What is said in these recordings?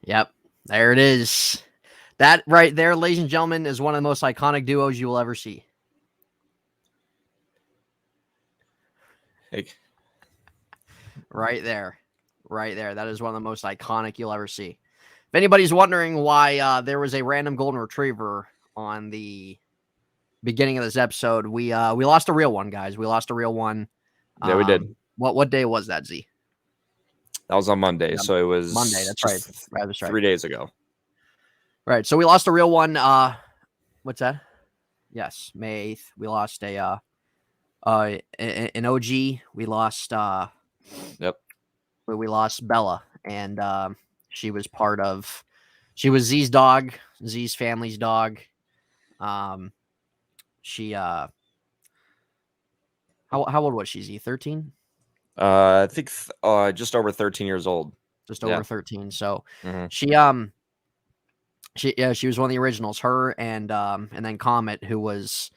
Yep, there it is. That right there, ladies and gentlemen, is one of the most iconic duos you will ever see. Hey. Right there. Right there. That is one of the most iconic you'll ever see. If anybody's wondering why there was a random golden retriever on the beginning of this episode, we lost a real one, guys. We lost a real one. Yeah, we did. What day was that, Z? That was on Monday, Yeah, so it was Monday. That's right. That's right. 3 days ago. Right. So we lost a real one. What's that? Yes, May 8th. We lost an OG. We lost Yep. we lost Bella, and she was she was Z's dog, Z's family's dog. She how old was she? Z 13? I think just over 13 years old. Just over 13. So Mm-hmm. she was one of the originals. Her and then Comet, who was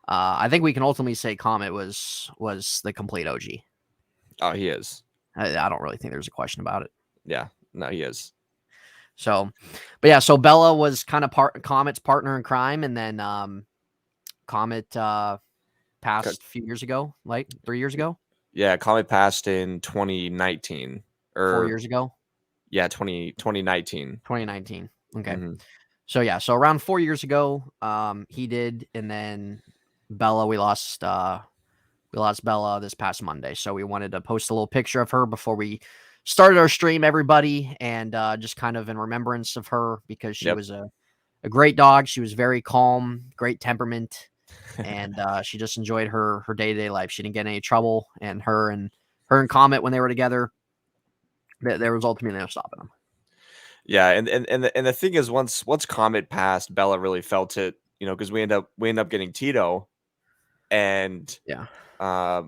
I think we can ultimately say Comet was the complete OG. Oh, he is. I don't really think there's a question about it. Yeah, no, he is. So, but yeah, so Bella was kind of Comet's partner in crime, and then Comet passed a few years ago, like 3 years ago. Yeah, Comet passed in 2019 or 4 years ago. Yeah, 2019. 2019. Okay. Mm-hmm. So yeah, so around 4 years ago, he did, and then Bella, we lost Bella this past Monday. So we wanted to post a little picture of her before we started our stream, everybody, and just kind of in remembrance of her, because she was a great dog. She was very calm, great temperament, and she just enjoyed her day-to-day life. She didn't get any trouble, and her and Comet, when they were together, there was ultimately no stopping them. Yeah, and the thing is, once Comet passed, Bella really felt it, because we end up getting Tito, and yeah,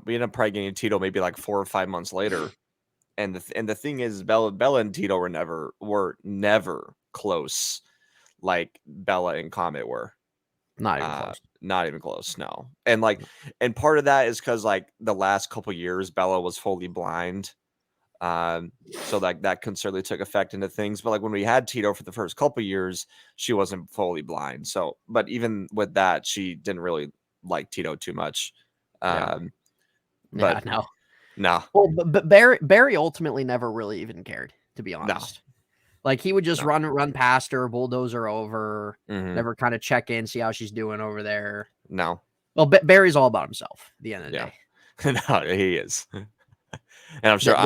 we end up probably getting Tito maybe like 4 or 5 months later, and the thing is, Bella and Tito were never close like Bella and Comet were. Not even close. Not even close, no. And part of that is because like the last couple years, Bella was fully blind. So like that certainly took effect into things. But like when we had Tito for the first couple years, she wasn't fully blind. So, but even with that, she didn't really like Tito too much. But no. Well, but Barry ultimately never really even cared, to be honest. Like he would just run past her, bulldoze her over, never kind of check in, see how she's doing over there. No. Well, Barry's all about himself at the end of the day. No, he is. And I'm sure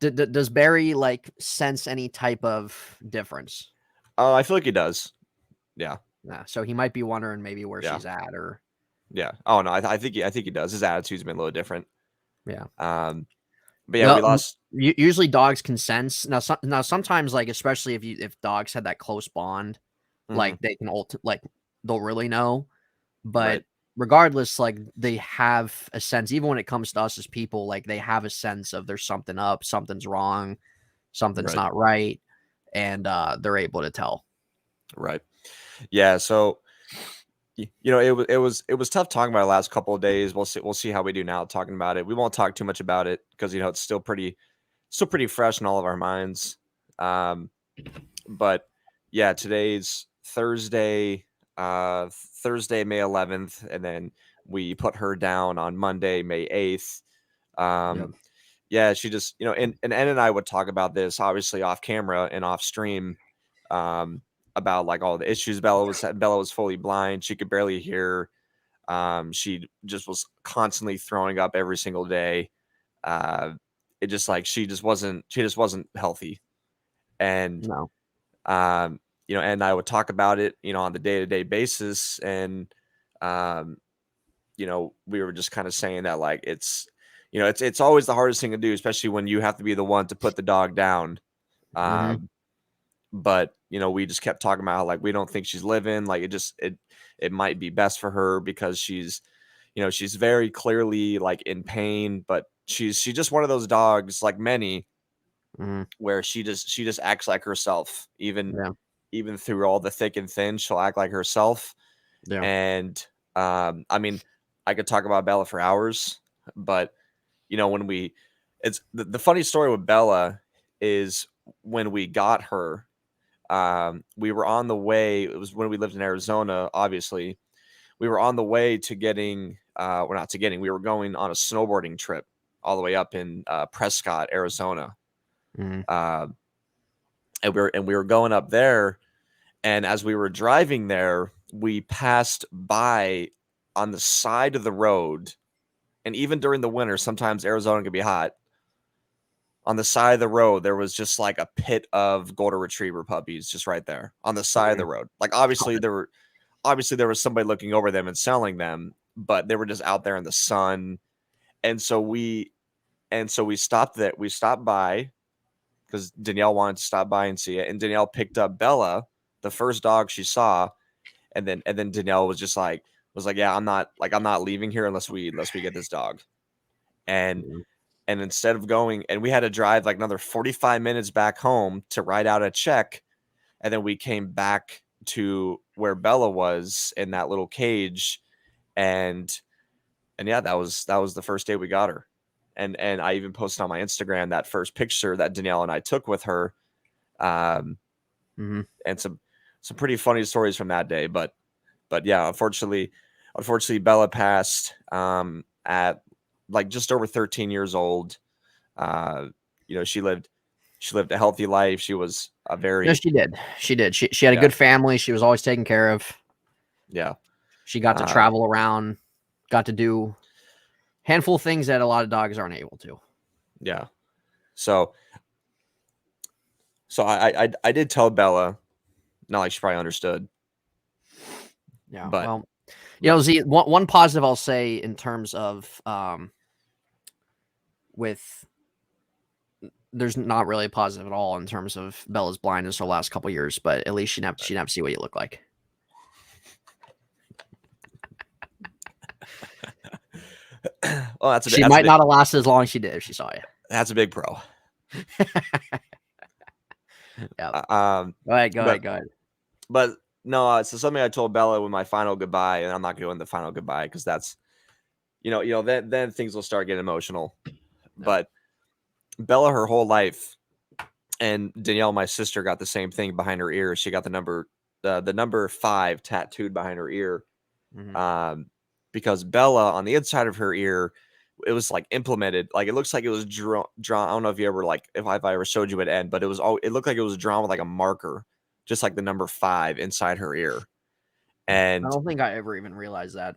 does Barry like sense any type of difference? I feel like he does. Yeah. So he might be wondering maybe where she's at, or Oh no, I think he does. His attitude's been a little different. Yeah. But yeah, we lost. Usually dogs can sense. Now sometimes, like, especially if dogs had that close bond, like they can they'll really know. But regardless, like they have a sense, even when it comes to us as people, like they have a sense of there's something up, something's wrong, something's not right, and they're able to tell. Right. Yeah. So, it was tough talking about it the last couple of days. We'll see how we do now talking about it. We won't talk too much about it because it's still pretty fresh in all of our minds. But yeah, today's Thursday, May 11th, and then we put her down on Monday, May 8th. Yeah, she just, and Ed and I would talk about this obviously off camera and off stream, about like all the issues. Bella was fully blind. She could barely hear. She just was constantly throwing up every single day. It just like she just wasn't healthy. And Ed and I would talk about it, on the day-to-day basis, and we were just kind of saying that like it's always the hardest thing to do, especially when you have to be the one to put the dog down. But we just kept talking about how like we don't think she's living. Like it might be best for her because she's very clearly like in pain, but she's just one of those dogs, like many, where she just acts like herself, even through all the thick and thin. She'll act like herself. And I mean, I could talk about Bella for hours, but when it's the funny story with Bella is when we got her, we were on the way. It was when we lived in Arizona, obviously. We were on the way to getting, we're not to getting, we were going on a snowboarding trip all the way up in Prescott, Arizona. Mm-hmm. And we were going up there. And as we were driving there, we passed by on the side of the road. And even during the winter, sometimes Arizona can be hot. On the side of the road, there was just like a pit of golden retriever puppies just right there on the side of the road. Like obviously there was somebody looking over them and selling them, but they were just out there in the sun. And so we stopped by because Danielle wanted to stop by and see it. And Danielle picked up Bella, the first dog she saw, and then Danielle was like, yeah, I'm not leaving here unless we get this dog. And instead of going, and we had to drive like another 45 minutes back home to write out a check. And then we came back to where Bella was in that little cage. And yeah, that was the first day we got her. And I even posted on my Instagram that first picture that Danielle and I took with her. And some pretty funny stories from that day. But yeah, unfortunately Bella passed at like just over 13 years old. She lived a healthy life. She was a very, No, she did. She had a good family. She was always taken care of. Yeah. She got to travel around, got to do a handful of things that a lot of dogs aren't able to. Yeah. So I did tell Bella, not like she probably understood. Yeah. But well, Z, one positive I'll say in terms of there's not really a positive at all in terms of Bella's blindness the last couple of years, but at least she'd have to see what you look like. Well, she might not have lasted as long as she did if she saw you. That's a big pro. Yeah. Go ahead. But no, so something I told Bella with my final goodbye, and I'm not going the final goodbye because that's, then things will start getting emotional. No. But Bella, her whole life, and Danielle, my sister, got the same thing behind her ear. She got the number 5 tattooed behind her ear. Mm-hmm. Because Bella, on the inside of her ear, it was like implemented, like it looks like it was drawn. I don't know if you ever if I ever showed you at end, but it looked like it was drawn with like a marker, just like the number 5 inside her ear. And I don't think I ever even realized that.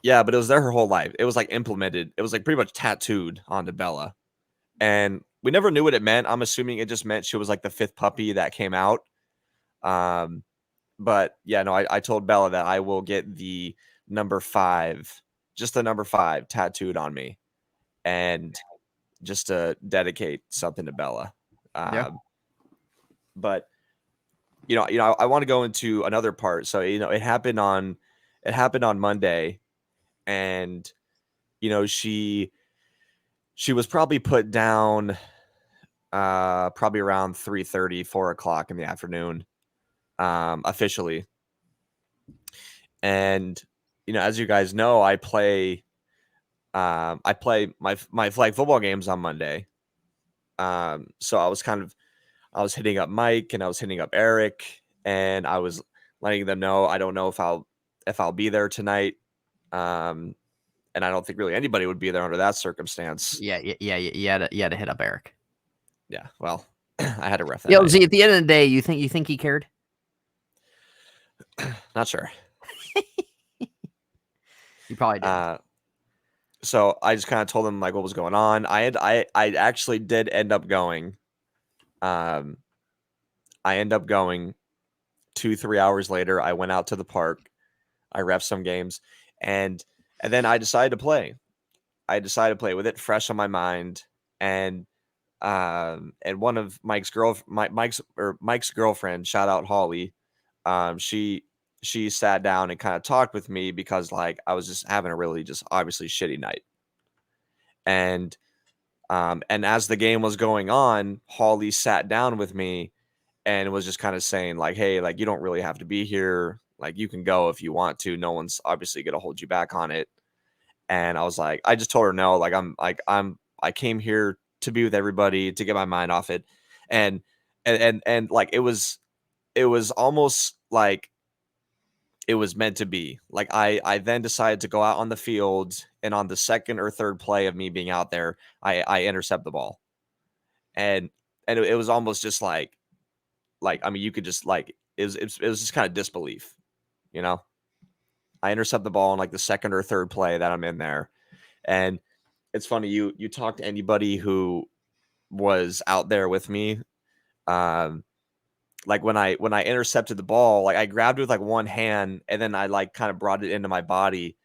Yeah, but it was there her whole life. It was like implemented. It was like pretty much tattooed onto Bella. And we never knew what it meant. I'm assuming it just meant she was like the 5th puppy that came out. But yeah, no, I told Bella that I will get the number 5, just the number 5 tattooed on me, and just to dedicate something to Bella. Yeah. But I want to go into another part. So it happened on Monday, and she was probably put down probably around 3:30, 4 o'clock in the afternoon, officially. And as you guys know, I play my flag football games on Monday. So I was hitting up Mike and I was hitting up Eric, and I was letting them know I don't know if I'll be there tonight. And I don't think really anybody would be there under that circumstance. Yeah. You had to hit up Eric. Yeah, well, I had to ref that. Yeah, Z, at the end of the day, you think he cared? Not sure. You probably did. So I just kind of told him like what was going on. I actually did end up going. I end up going 2-3 hours later. I went out to the park. I ref some games, and then I decided to play. I decided to play with it fresh on my mind, and one of Mike's girlfriend, shout out Holly, she sat down and kind of talked with me because like I was just having a really just obviously shitty night. And as the game was going on, Holly sat down with me and was just kind of saying like, hey, like you don't really have to be here. Like you can go if you want to. No one's obviously going to hold you back on it. And I was like, I just told her no, like I came here to be with everybody, to get my mind off it. And like it was it was almost like it was meant to be. Like I then decided to go out on the field, and on the second or third play of me being out there, I intercept the ball, and it was almost just like I mean, you could just like it was just kind of disbelief, you know. I intercept the ball on like the second or third play that I'm in there, and it's funny, you talk to anybody who was out there with me, um, like when I intercepted the ball, like I grabbed it with like one hand, and then I like kind of brought it into my body,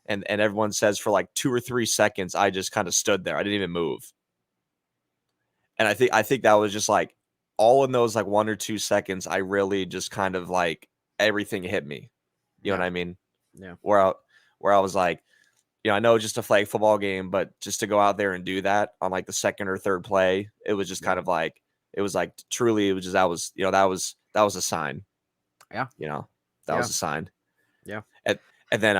and everyone says for like 2 or 3 seconds I just kind of stood there. I didn't even move. And I think that was just like all in those like 1 or 2 seconds, I really just kind of like everything hit me. You know Yeah. what I mean? Yeah. Where I was like, I know it's just a flag football game, but just to go out there and do that on like the second or third play, it was just kind of like it was like truly it was just that was a sign. Yeah. That was a sign. Yeah. And and then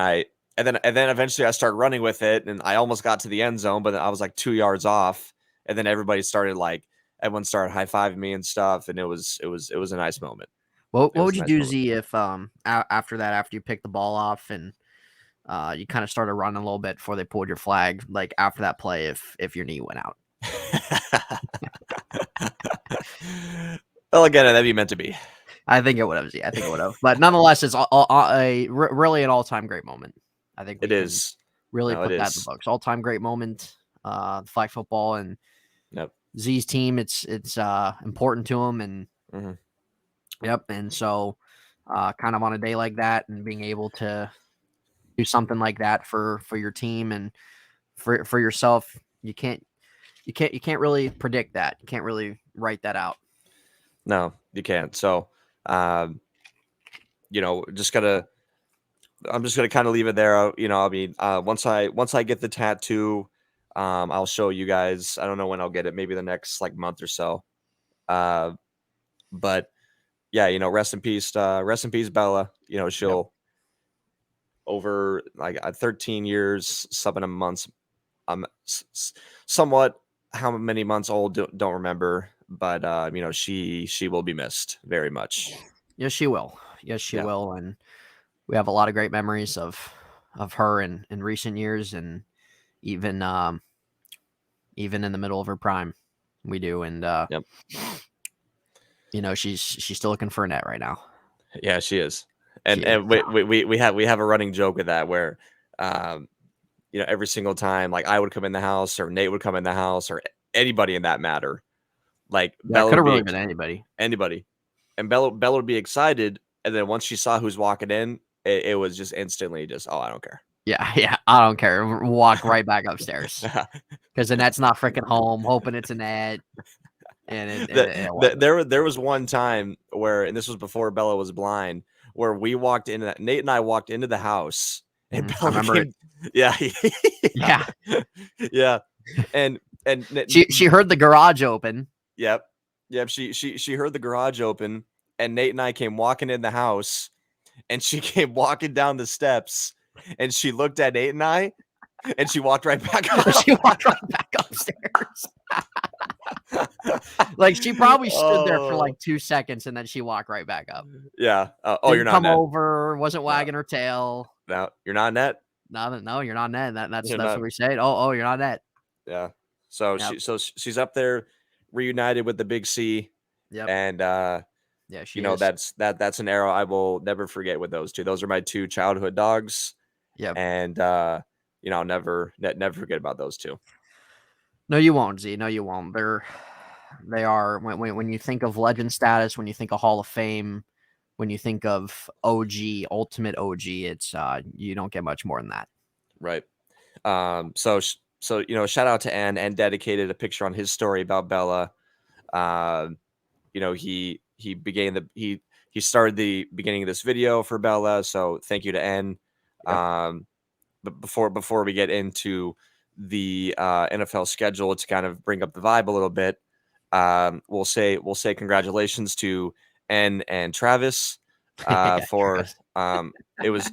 eventually I started running with it, and I almost got to the end zone, but I was like 2 yards off, and then everyone started high-fiving me and stuff, and it was a nice moment. What It was would a you nice do, moment. Z, if after that, after you picked the ball off and you kind of started running a little bit before they pulled your flag, like after that play, if your knee went out? Well, again, that'd be meant to be. I think it would have, Z. I think it would have. But nonetheless, it's really an all-time great moment. I think we It can is. really No, it put that in the is. books. All-time great moment. Flag football and Yep. Z's team. It's important to him, and Mhm. yep. And so, kind of on a day like that, and being able to do something like that for your team and for yourself, you can't really predict that. You can't really write that out. No, you can't. So, um, just gotta. I'm just gonna kind of leave it there. I mean, once I get the tattoo, I'll show you guys. I don't know when I'll get it. Maybe the next like month or so. Uh, but yeah, rest in peace. Rest in peace, Bella. Yep. She'll over like 13 years, 7 months. Somewhat how many months old don't remember, but she will be missed very much. Yes, she will. Yes, she Yeah. will. And we have a lot of great memories of her in recent years, and even even in the middle of her prime, we do. And Yep. she's still looking for a net right now. Yeah, she is. She And is. we have a running joke with that where um every single time like I would come in the house or Nate would come in the house or anybody in that matter, like Yeah, it Bella could would have be really been anybody. anybody. And Bella would be excited, and then once she saw who's walking in, it was just instantly just, "Oh, I don't care." Yeah, yeah. I don't care. Walk right back upstairs because the net's not freaking home. Hoping it's a net, and it wasn't. There was one time where, and this was before Bella was blind, where we walked into that. Nate and I walked into the house, and I Bella remember it. came. Yeah, Yeah. yeah, and and She heard the garage open. yep, yep. She heard the garage open, and Nate and I came walking in the house, and she came walking down the steps, and she looked at Nate and I, and she walked right back up. She walked right back upstairs. Like she probably stood there for Oh, like 2 seconds and then she walked right back up. yeah. Oh, you're Didn't not come net. over, wasn't No, wagging her tail. no, you're not net. No, you're not net. That's You're what not. we say. Oh, you're not net. Yeah. So Yep. she's up there reunited with the big C, Yep. and Yeah, she is. that's an era I will never forget with those two. Those are my two childhood dogs, Yep. and I'll never forget about those two. No, you won't, Z. No, you won't. They are when you think of legend status, when you think of Hall of Fame, when you think of OG, ultimate OG, it's you don't get much more than that. Right. So shout out to N. N dedicated a picture on his story about Bella. He began he started the beginning of this video for Bella, so thank you to N. Yep. But before we get into the NFL schedule, to kind of bring up the vibe a little bit, we'll say congratulations to N and Travis Yeah, for it was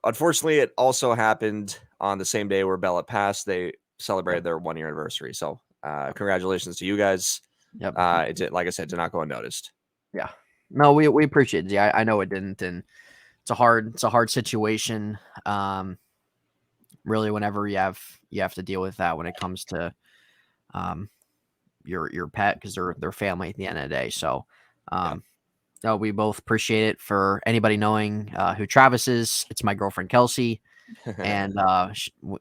unfortunately it also happened on the same day where Bella passed. They celebrated their 1 year anniversary, so congratulations to you guys. Yep. It did, like I said, did not go unnoticed. Yeah. No, we appreciate it. I know it didn't, and it's a hard situation. Really, whenever you have to deal with that when it comes to your pet, because they're family at the end of the day. So no, we both appreciate it. For anybody knowing who Travis is, it's my girlfriend Kelsey, and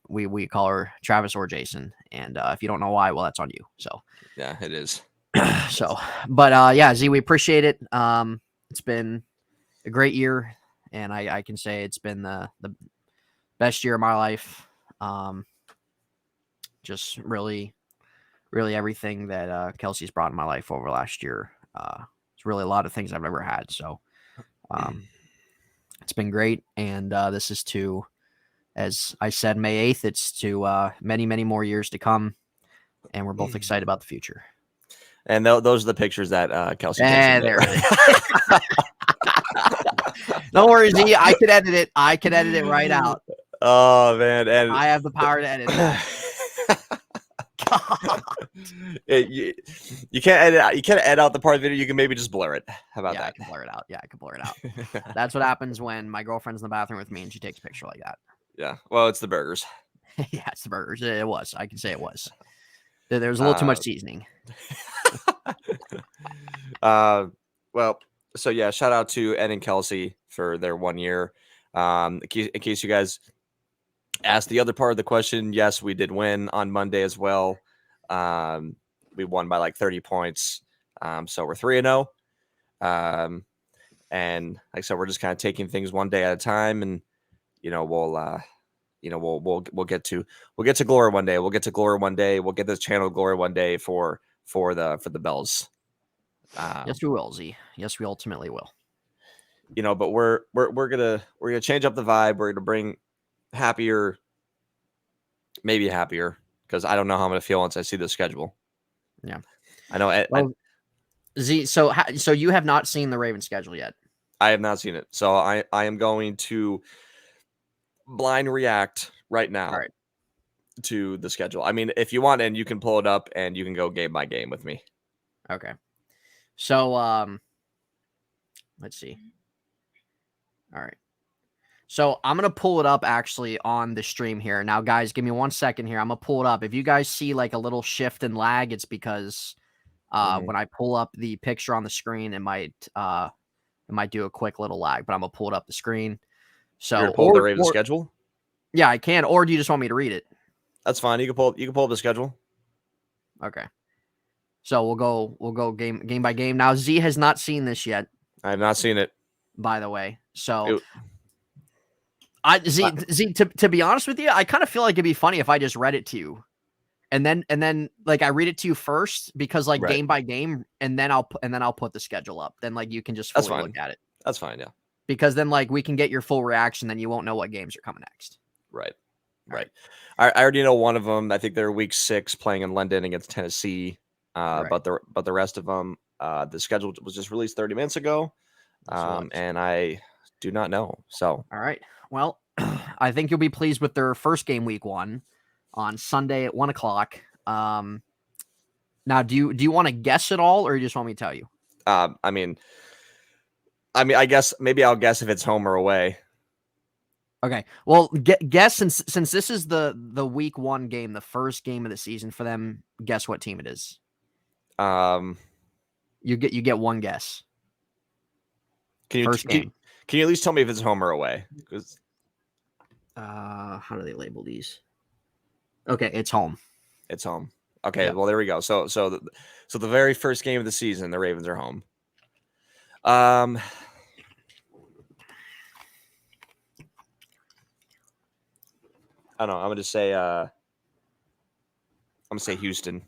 we call her Travis or Jason. And if you don't know why, well, that's on you. So Yeah, it is. so, but yeah, Z, we appreciate it. It's been a great year, and I can say it's been the best year of my life. Just really everything that Kelsey's brought in my life over last year. It's really a lot of things I've ever had. So it's been great. And this is to, as I said, May 8th, it's to many, many more years to come. And we're both excited about the future. And those are the pictures that Kelsey takes. There it is. Don't worry, Z. I could edit it. I could edit it right out. Oh, man. And I have the power to edit that. You can't edit out the part of the video. You can maybe just blur it. How about that? I can blur it out. Yeah, I can blur it out. That's what happens when my girlfriend's in the bathroom with me and she takes a picture like that. Yeah. Well, it's the burgers. Yeah, it's the burgers. It was. I can say it was. There was a little too much seasoning. Well, so yeah, shout out to Ed and Kelsey for their 1 year. In case you guys asked the other part of the question, yes, we did win on Monday as well. We won by like 30 points. So we're 3-0. And like I said, we're just kind of taking things one day at a time, and we'll get to glory one day. We'll get to glory one day. We'll get this channel glory one day for the bells. Yes, we will, Z. Yes, we ultimately will. But we're gonna change up the vibe. We're gonna bring maybe happier, because I don't know how I'm gonna feel once I see the schedule. Yeah, I know. Z, so you have not seen the Ravens schedule yet? I have not seen it, so I am going to blind react right now to the schedule. I mean, if you want, and you can pull it up and you can go game by game with me. Okay. So let's see. All right. So I'm gonna pull it up actually on the stream here. Now, guys, give me 1 second here. I'm gonna pull it up. If you guys see like a little shift and lag, it's because when I pull up the picture on the screen, it might do a quick little lag, but I'm gonna pull it up the screen. So you're gonna pull the Ravens schedule? Yeah, I can. Or do you just want me to read it? That's fine. You can pull up the schedule. Okay. So we'll go game by game. Now, Z has not seen this yet. I have not seen it, by the way. So Z, to be honest with you, I kind of feel like it'd be funny if I just read it to you. And then like I read it to you first, because like game by game, and then I'll put the schedule up. Then like you can just fully look at it. That's fine, yeah. Because then like we can get your full reaction, then you won't know what games are coming next. Right. I already know one of them. I think they're week 6 playing in London against Tennessee. But the rest of them, the schedule was just released 30 minutes ago, and I do not know. So all right. Well, I think you'll be pleased with their first game, week 1, on Sunday at 1:00. Now, do you want to guess at all, or you just want me to tell you? I mean, I guess maybe I'll guess if it's home or away. Okay. Well, guess since this is the week 1 game, the first game of the season for them. Guess what team it is. You get one guess. Can you at least tell me if it's home or away? Because how do they label these? Okay, it's home. It's home. Okay, yep. Well, there we go. So the very first game of the season, the Ravens are home. I don't know. I'm gonna say Houston.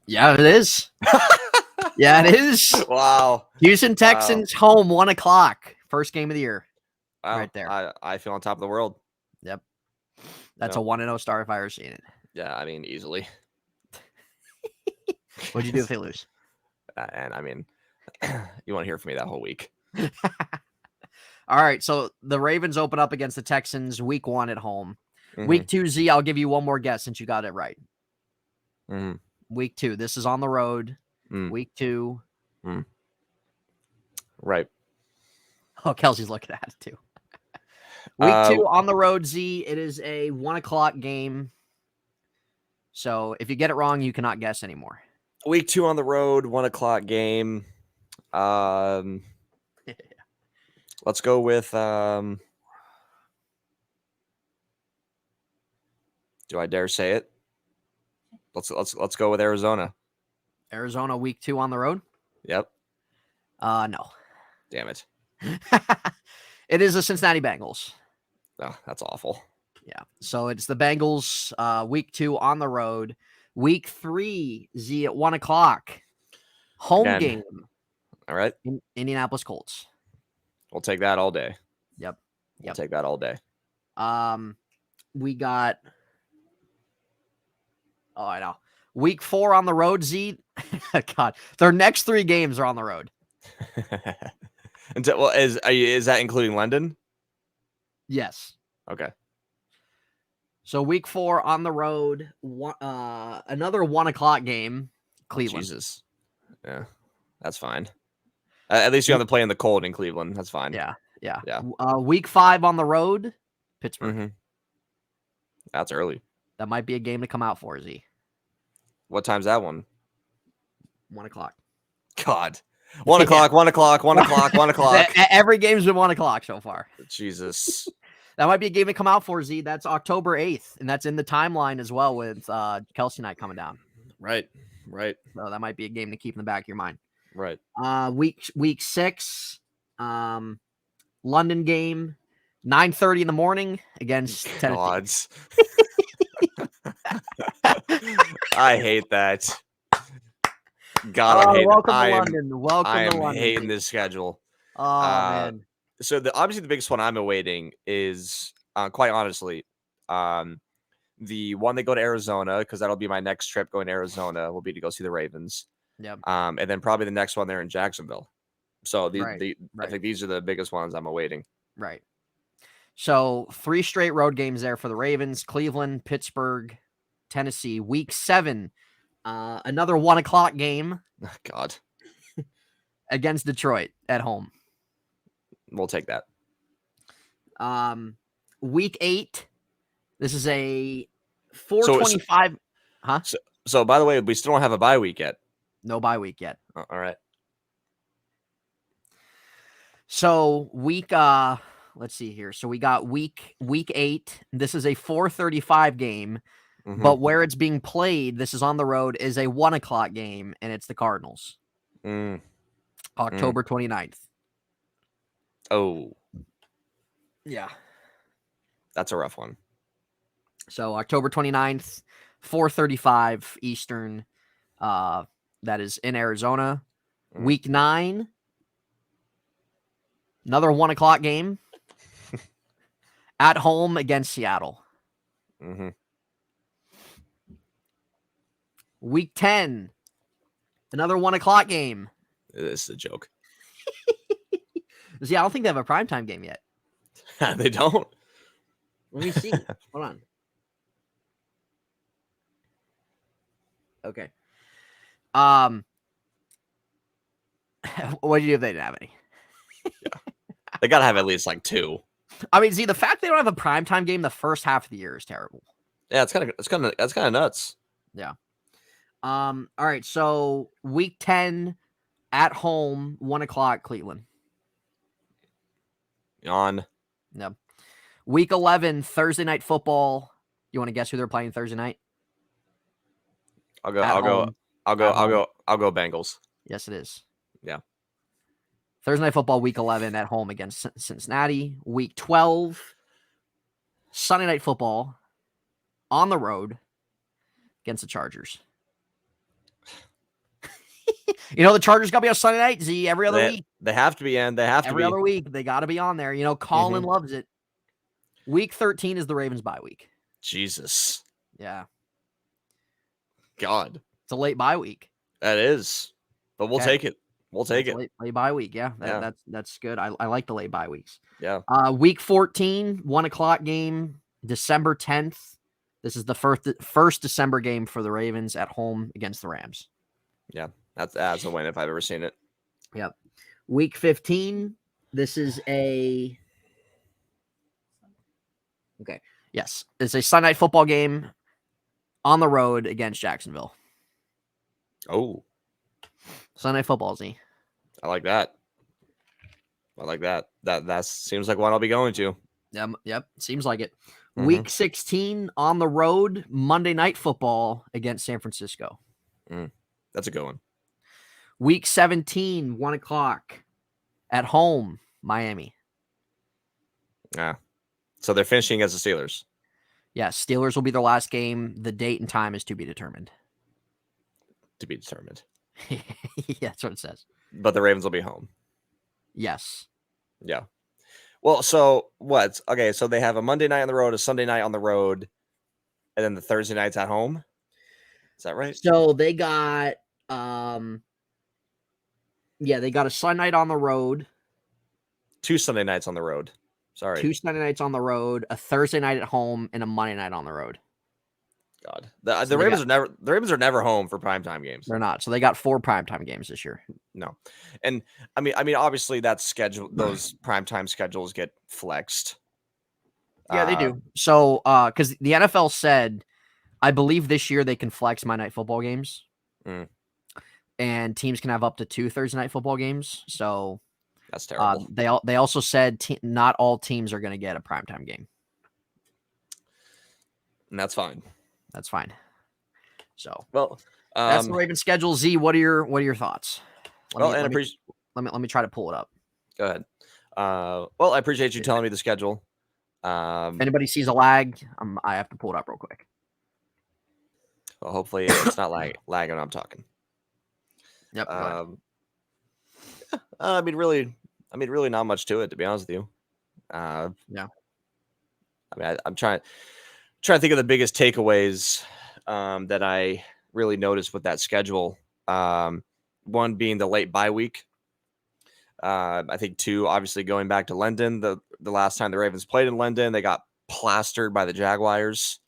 Yeah, it is. Yeah, it is. Wow. Houston Texans home, 1:00. First game of the year. Wow. Right there. I feel on top of the world. Yep. That's a 1-0 start if I ever seen it. Yeah, I mean, easily. What'd you do if they lose? And I mean, you want to hear from me that whole week. All right. So the Ravens open up against the Texans week 1 at home. Mm-hmm. Week 2, Z, I'll give you one more guess since you got it right. Mm-hmm. Week 2. This is on the road. Mm. Week 2. Mm. Right. Oh, Kelsey's looking at it too. Week 2 on the road, Z. It is a 1 o'clock game. So if you get it wrong, you cannot guess anymore. Week 2 on the road, 1 o'clock game. Let's go with. Do I dare say it? Let's go with Arizona. Arizona week 2 on the road? Yep. No. Damn it. It is the Cincinnati Bengals. Oh, that's awful. Yeah. So it's the Bengals week 2 on the road. Week 3, Z at 1 o'clock. Home game. All right. Indianapolis Colts. We'll take that all day. Yep. We'll take that all day. We got. Oh, I know. Week 4 on the road, Z. God, their next 3 games are on the road. Well, is that including London? Yes. Okay. So week 4 on the road, another 1 o'clock game, Cleveland. Jesus. Yeah, that's fine. At least you have to play in the cold in Cleveland. That's fine. Yeah. Week 5 on the road, Pittsburgh. Mm-hmm. That's early. That might be a game to come out for, Z. What time's that one? 1 o'clock. God. 1 o'clock, 1 o'clock, 1 o'clock, 1 o'clock. Every game's been 1 o'clock so far. Jesus. That might be a game to come out for, Z. That's October 8th, and that's in the timeline as well with Kelsey and I coming down. Right. So that might be a game to keep in the back of your mind. Right. Week 6, London game, 9:30 in the morning against Tennessee. Gods. I hate that. God, welcome to London. Welcome to London. I am hating this schedule. Oh, man. So obviously the biggest one I'm awaiting is, quite honestly, the one they go to Arizona, because that'll be my next trip going to Arizona, will be to go see the Ravens. Yep. And then probably the next one there in Jacksonville. So Right. I think these are the biggest ones I'm awaiting. Right. So 3 straight road games there for the Ravens: Cleveland, Pittsburgh, Tennessee. Week 7, another 1 o'clock game. God. Against Detroit at home. We'll take that. Week 8. This is a 4:25. Huh? So by the way, we still don't have a bye week yet. No bye week yet. All right. So let's see here. So we got week 8. This is a 4:35 game, but where it's being played, this is on the road, is a 1 o'clock game, and it's the Cardinals. October 29th. Oh. Yeah. That's a rough one. So October 29th, 4:35 Eastern. That is in Arizona. Week 9. Another 1 o'clock game. At home against Seattle. Week 10. Another 1 o'clock game. This is a joke. See, I don't think they have a primetime game yet. They don't? Let me see. Hold on. Okay. What did you do if they didn't have any? Yeah. They got to have at least like 2. I mean, see, the fact they don't have a primetime game the first half of the year is terrible. Yeah, that's kind of nuts. Yeah. All right, so week 10 at home, 1 o'clock, Cleveland. On. Yep. Week 11, Thursday night football. You want to guess who they're playing Thursday night? I'll go Bengals. Yes, it is. Yeah. Thursday night football, week 11 at home against Cincinnati. Week 12, Sunday night football on the road against the Chargers. You know, the Chargers got to be on Sunday night, Z, every other week. They have to be in. They have to be. Every other week, they got to be on there. You know, Colin loves it. Week 13 is the Ravens bye week. Jesus. Yeah. God. It's a late bye week. That is. But we'll take it. We'll take it. Late bye week, yeah. That's good. I like the late bye weeks. Yeah. Week 14, 1 o'clock game, December 10th. This is the first December game for the Ravens at home against the Rams. Yeah, that's a win if I've ever seen it. Yep. Week 15. This is a okay. Yes, it's a Sunday night football game on the road against Jacksonville. Oh, Sunday night football, Z. I like that. I like that. That seems like one I'll be going to. Yep. Seems like it. Week 16 on the road, Monday night football against San Francisco. That's a good one. Week 17, 1 o'clock at home, Miami. Yeah. So they're finishing as the Steelers. Yes, Steelers will be their last game. The date and time is to be determined. To be determined. Yeah, that's what it says. But the Ravens will be home. Yes. Yeah. Well, so what? Okay, so they have a Monday night on the road, a Sunday night on the road, and then the Thursday night's at home. Is that right? So they got they got a Sunday night on the road. 2 Sunday nights on the road. Sorry. 2 Sunday nights on the road, a Thursday night at home, and a Monday night on the road. God. The Ravens are never home for primetime games. They're not. So they got 4 primetime games this year. No. And I mean obviously that schedule, those primetime schedules get flexed. Yeah, they do. So cuz the NFL said I believe this year they can flex Monday night football games. And teams can have up to 2 Thursday night football games. So that's terrible. They also said not all teams are going to get a primetime game. And that's fine. That's fine. So, well, that's the Ravens schedule. Z, what are your thoughts? Let me try to pull it up. Go ahead. Well, I appreciate you telling me the schedule. If anybody sees a lag, I have to pull it up real quick. Well, hopefully it's not lagging when I'm talking. Yep. I mean, really not much to it, to be honest with you. Yeah. I mean, I'm trying to think of the biggest takeaways that I really noticed with that schedule. One being the late bye week. I think 2, obviously going back to London. The last time the Ravens played in London, they got plastered by the Jaguars.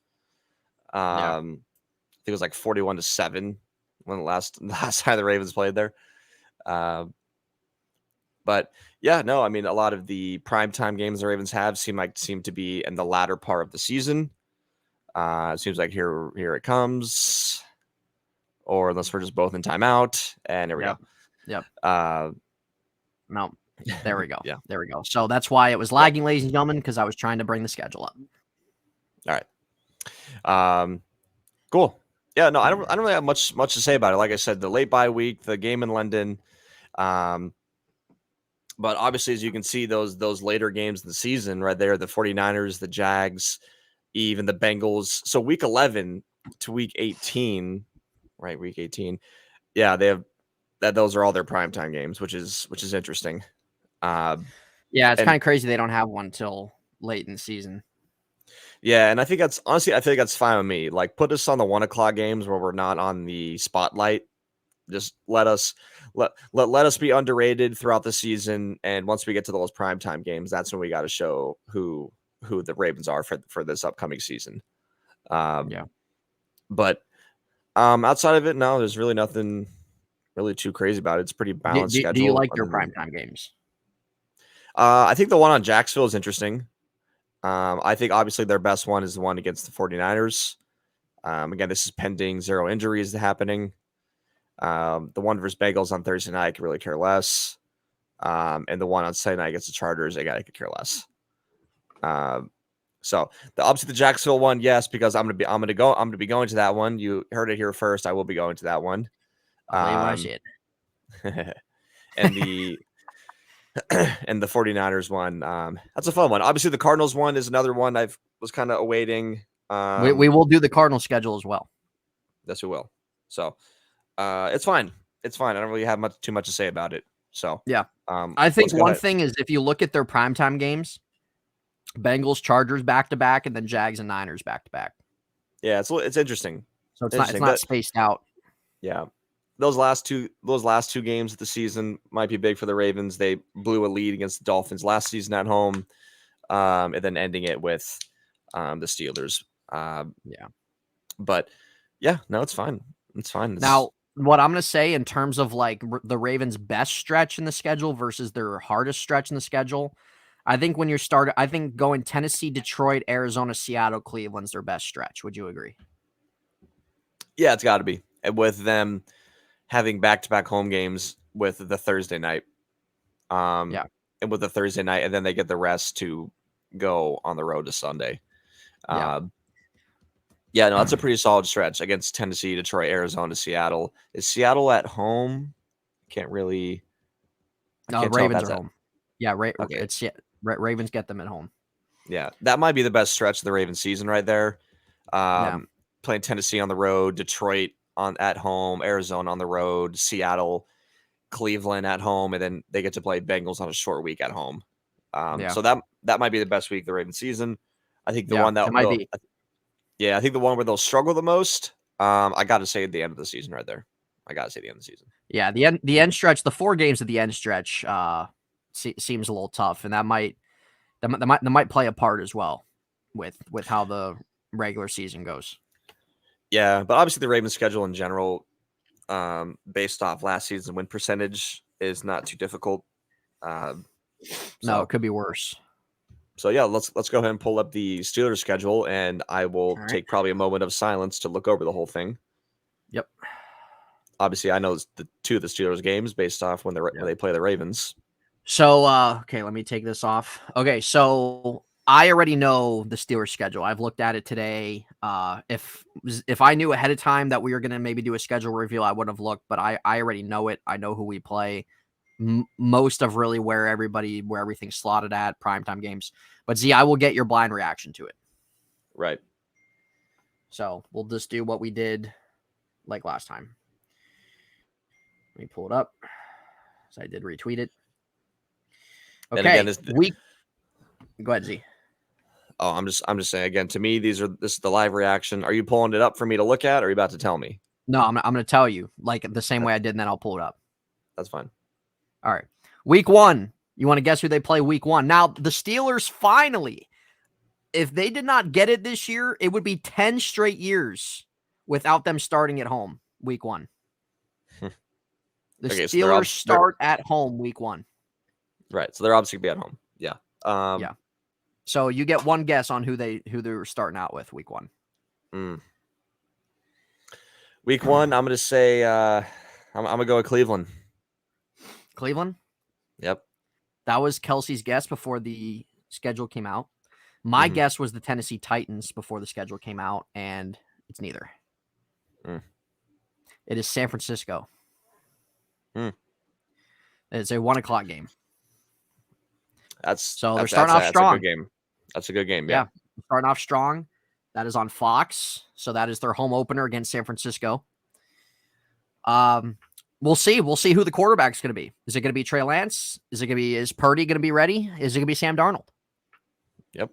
I think it was like 41-7 when the last time the Ravens played there. But yeah, no, I mean, a lot of the primetime games the Ravens have seem to be in the latter part of the season. It seems like here it comes, or unless we're just both in timeout, and there we go. Yep. No, there we go. Yeah, there we go. So that's why it was lagging, ladies and gentlemen, because I was trying to bring the schedule up. All right. Cool. Yeah, no, I don't really have much to say about it. Like I said, the late bye week, the game in London. But obviously, as you can see, those later games in the season right there, the 49ers, the Jags, even the Bengals. So week 11 to week 18, right? Week 18. Yeah, they have that. Those are all their primetime games, which is interesting. Yeah, it's kind of crazy they don't have one till late in the season. Yeah, and I think that's honestly, I feel like that's fine with me. Like, put us on the 1 o'clock games where we're not on the spotlight. Just let us be underrated throughout the season, and once we get to those primetime games, that's when we got to show who the Ravens are for this upcoming season. Yeah, but outside of it, no, there's really nothing really too crazy about it. It's pretty balanced schedule. Do you like their primetime games? I think the one on Jacksonville is interesting. I think obviously their best one is the one against the 49ers. Again, this is pending 0 injuries happening. The one versus Bengals on Thursday night, I could really care less. And the one on Sunday night against the Chargers, I could care less. So obviously the Jacksonville one, yes, because I'm gonna be going to that one. You heard it here first. I will be going to that one. And the and the 49ers one, that's a fun one. Obviously, the Cardinals one is another one I was kind of awaiting. We will do the Cardinal schedule as well. Yes, we will. So it's fine. It's fine. I don't really have too much to say about it. So yeah, I think one thing is if you look at their primetime games, Bengals, Chargers back to back, and then Jags and Niners back to back. Yeah, it's interesting. So it's not spaced out. Yeah. Those last two games of the season might be big for the Ravens. They blew a lead against the Dolphins last season at home, and then ending it with the Steelers. Yeah, but yeah, no, it's fine. It's fine. Now, what I'm going to say in terms of like the Ravens' best stretch in the schedule versus their hardest stretch in the schedule, I think when you're starting, I think going Tennessee, Detroit, Arizona, Seattle, Cleveland's their best stretch. Would you agree? Yeah, it's got to be. And with them having back-to-back home games with the Thursday night, Yeah. and with the Thursday night, and then they get the rest to go on the road to Sunday. Yeah. Yeah, no, that's a pretty solid stretch against Tennessee, Detroit, Arizona, Seattle. Is Seattle at home? Can't really. I can't tell if Ravens that's are at. home. Yeah, Okay, Ravens get them at home. yeah, that might be the best stretch of the Ravens season right there. Yeah. Playing Tennessee on the road, Detroit on at home, Arizona on the road, Seattle, Cleveland at home, and then they get to play Bengals on a short week at home. Yeah. So that might be the best week of the Ravens season. I think the Yeah. one that It might be. yeah, I think the one where they'll struggle the most. I got to say the end of the season right there. I got to say the end of the season. Yeah, the end stretch, the 4 games at the end stretch seems a little tough, and that might play a part as well with how the regular season goes. Yeah, but obviously the Ravens schedule in general, based off last season's win percentage, is not too difficult. No, So it could be worse. so yeah, let's go ahead and pull up the Steelers schedule, and I will All right. take probably a moment of silence to look over the whole thing. Yep. Obviously, I know the 2 of the Steelers games based off when they play the Ravens. So, okay, let me take this off. Okay, so I already know the Steelers schedule. I've looked at it today. If I knew ahead of time that we were gonna maybe do a schedule reveal, I wouldn't have looked. But I already know it. I know who we play. Most of really where everything's slotted at primetime games. But Z, I will get your blind reaction to it. Right. So we'll just do what we did like last time. Let me pull it up. So I did retweet it. Okay, And again, go ahead, Z. Oh, I'm just saying again. To me, this is the live reaction. Are you pulling it up for me to look at, or are you about to tell me? No, I'm going to tell you like the same way I did, and then I'll pull it up. That's fine. All right, week 1. You want to guess who they play week 1? Now the Steelers finally, if they did not get it this year, it would be 10 straight years without them starting at home week 1. The Steelers start at home week 1. Right, so they're obviously gonna be at home. Yeah. Yeah. So you get one guess on who they're starting out with week 1. Week 1, I'm gonna say I'm gonna go with Cleveland. Cleveland? Yep. That was Kelsey's guess before the schedule came out. My guess was the Tennessee Titans before the schedule came out, and it's neither. It is San Francisco. It's a 1:00 game. They're starting off strong. That's a good game. That's a good game. Yeah. Starting off strong. That is on Fox. So that is their home opener against San Francisco. We'll see. We'll see who the quarterback's going to be. Is it going to be Trey Lance? Is Purdy going to be ready? Is it going to be Sam Darnold? Yep.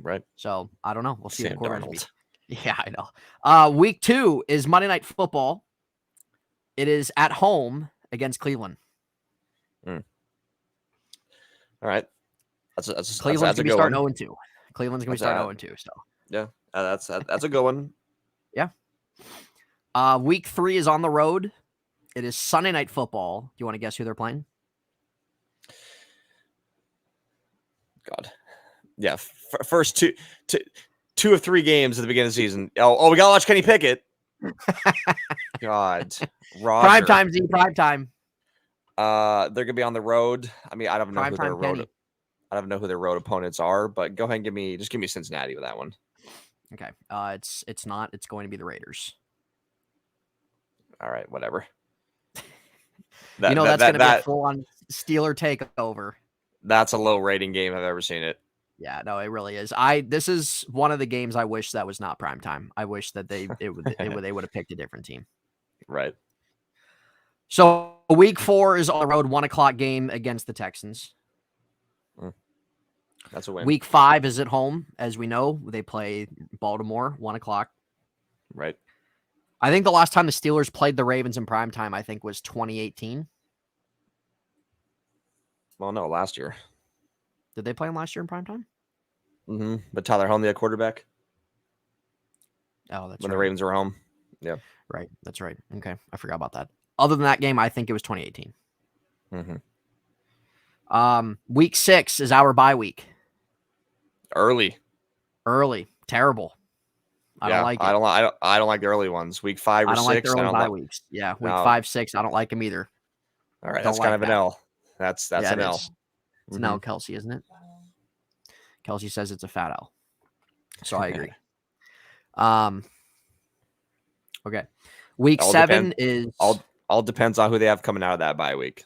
Right. So I don't know. We'll see. Sam Darnold. Yeah, I know. Week 2 is Monday Night Football. It is at home against Cleveland. All right. Cleveland's going to be starting 0-2. Cleveland's going to be starting 0-2. So yeah, that's a good one. Yeah. Week 3 is on the road. It is Sunday Night Football. Do you want to guess who they're playing? God. Yeah. First two of 3 games at the beginning of the season. Oh, we got to watch Kenny Pickett. God. Roger. Prime time, Z. Prime time. They're going to be on the road. I mean, I don't know who their road opponents are, but go ahead and give me Cincinnati with that one. Okay. It's not. It's going to be the Raiders. All right, whatever. That's going to be a full-on Steeler takeover. That's a low rating game. I've ever seen it. Yeah, no, it really is. This is one of the games I wish that was not prime time. I wish that they would have picked a different team. Right. So week 4 is on the road, 1:00 game against the Texans. That's a win. Week 5 is at home, as we know. They play Baltimore, 1:00. Right. I think the last time the Steelers played the Ravens in primetime, I think, was 2018. Well, no, last year. Did they play them last year in primetime? But Tyler Huntley at quarterback. Oh, that's when right. the Ravens were home. Yeah. Right. That's right. Okay. I forgot about that. Other than that game, I think it was 2018. Week 6 is our bye week. Early. Terrible. I don't like it. I don't like the early ones. Week 5 or I don't like the 6. I early don't bye like. weeks. Yeah, week No. 5, 6. I don't like them either. All right, Don't that's kind like of an that. L. That's Yeah, an it L. is. It's an L, Kelsey, isn't it? Kelsey says it's a fat L. So I agree. Okay. Week 7 is all depends on who they have coming out of that bye week.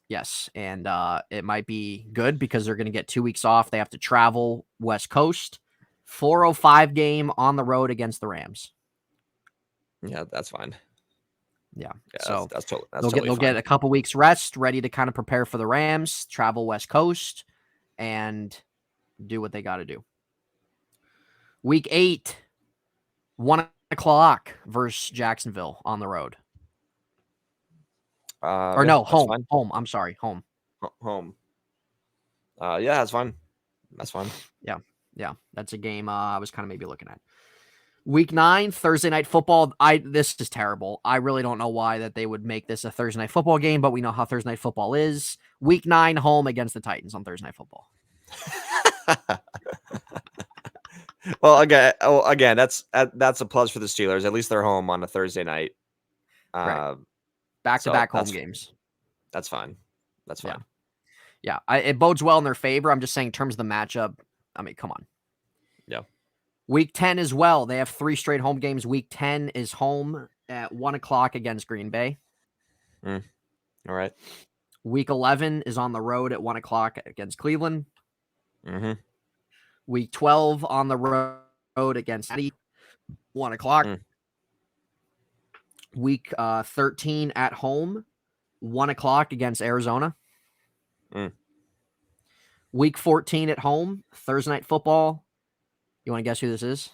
Yes, and it might be good because they're going to get 2 weeks off. They have to travel West Coast. 4:05 game on the road against the Rams. Yeah, that's fine. Yeah, so that's totally they'll get a couple weeks rest, ready to kind of prepare for the Rams, travel West Coast, and do what they got to do. Week 8, 1:00 versus Jacksonville on the road. Or no, home. Home. I'm sorry, home. Home. Yeah, that's fine. That's fine. Yeah, that's a game I was kind of maybe looking at. Week 9, Thursday night football. This is terrible. I really don't know why that they would make this a Thursday night football game, but we know how Thursday night football is. Week 9, home against the Titans on Thursday night football. Well, again, that's a plus for the Steelers. At least they're home on a Thursday night. Right. Back-to-back home games. That's fine. That's fine. Yeah. It bodes well in their favor. I'm just saying in terms of the matchup, I mean, come on. Yeah. Week 10 as well. They have 3 straight home games. Week 10 is home at 1:00 against Green Bay. All right. Week 11 is on the road at 1:00 against Cleveland. Week 12 on the road against Cincinnati, 1:00. Week 13 at home, 1:00 against Arizona. Week 14 at home, Thursday night football. You want to guess who this is?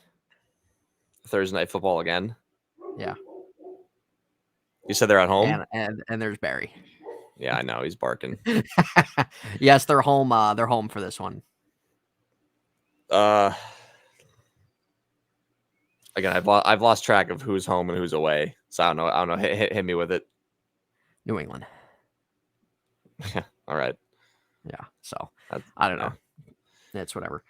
Thursday night football again. Yeah. You said they're at home? And there's Barry. Yeah, I know. He's barking. Yes, they're home. They're home for this one. Again, I've lost track of who's home and who's away. So I don't know. Hit me with it. New England. All right. Yeah. So I don't know. It's whatever.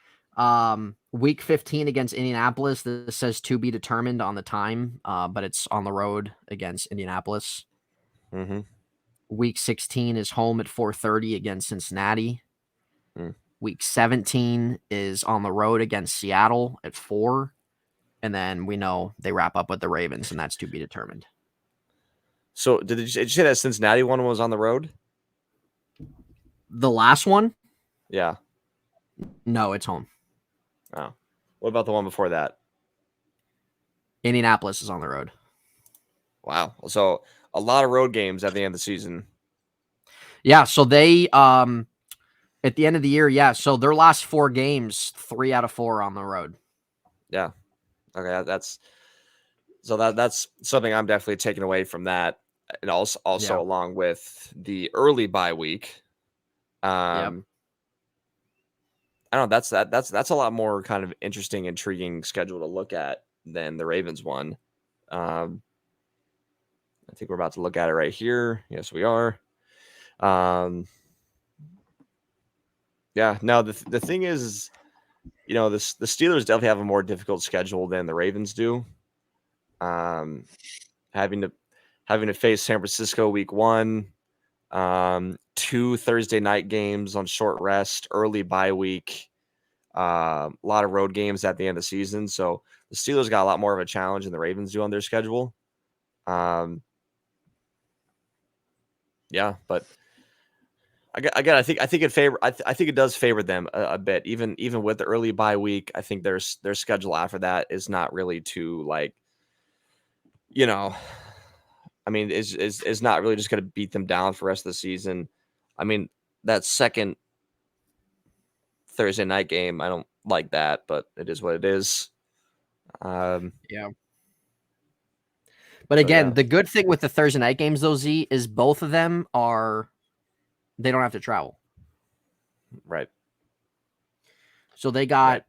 Week 15 against Indianapolis. This says to be determined on the time, but it's on the road against Indianapolis. Week 16 is home at 4:30 against Cincinnati. Week 17 is on the road against Seattle at 4. And then we know they wrap up with the Ravens, and that's to be determined. So did you say that Cincinnati one was on the road? The last one? Yeah. No, it's home. Oh. What about the one before that? Indianapolis is on the road. Wow. So a lot of road games at the end of the season. Yeah, so they at the end of the year, yeah. So their last 4 games, 3 out of 4 on the road. Yeah. Okay, that's something I'm definitely taking away from that, and also along with the early bye week. I don't know. That's a lot more kind of interesting, intriguing schedule to look at than the Ravens one. I think we're about to look at it right here. Yes, we are. Yeah. No, the thing is, the Steelers definitely have a more difficult schedule than the Ravens do. Having to face San Francisco week 1, 2 Thursday night games on short rest, early bye week, a lot of road games at the end of the season. So the Steelers got a lot more of a challenge than the Ravens do on their schedule. Yeah, but again, I think it does favor them a bit, even with the early bye week. I think their schedule after that is not really too I mean, is not really just going to beat them down for the rest of the season. I mean, that second Thursday night game, I don't like that, but it is what it is. Yeah. But again, the good thing with the Thursday night games, though, Z, is both of them they don't have to travel. Right. So they got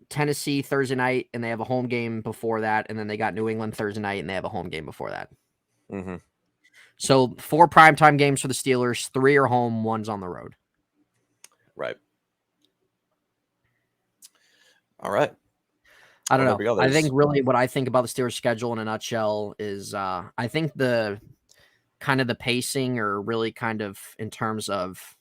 Tennessee Thursday night, and they have a home game before that, and then they got New England Thursday night, and they have a home game before that. Mm-hmm. So 4 primetime games for the Steelers, 3 are home, 1's on the road. Right. All right. I don't There we know. go. I think really what I think about the Steelers schedule in a nutshell is I think the kind of the pacing, or really kind of in terms of